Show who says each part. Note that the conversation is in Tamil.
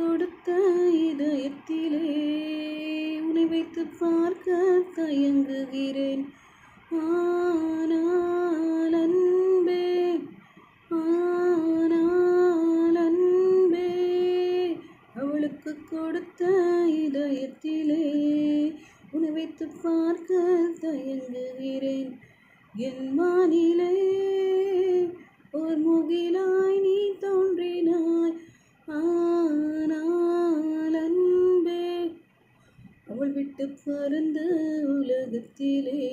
Speaker 1: கொடுத்த இதயத்திலே உன்னை வைத்து பார்க்க தயங்குகிறேன். ஆனால் அன்பே, ஆனால் அன்பே, அவளுக்கு கொடுத்த இதயத்திலே உன்னை வைத்து பார்க்க தயங்குகிறேன். என் வானிலே ஓர் முகிலாய் நீ தோன்றினாய். ஆனால் அன்பே, அவள் விட்டு பறந்த உலகத்திலே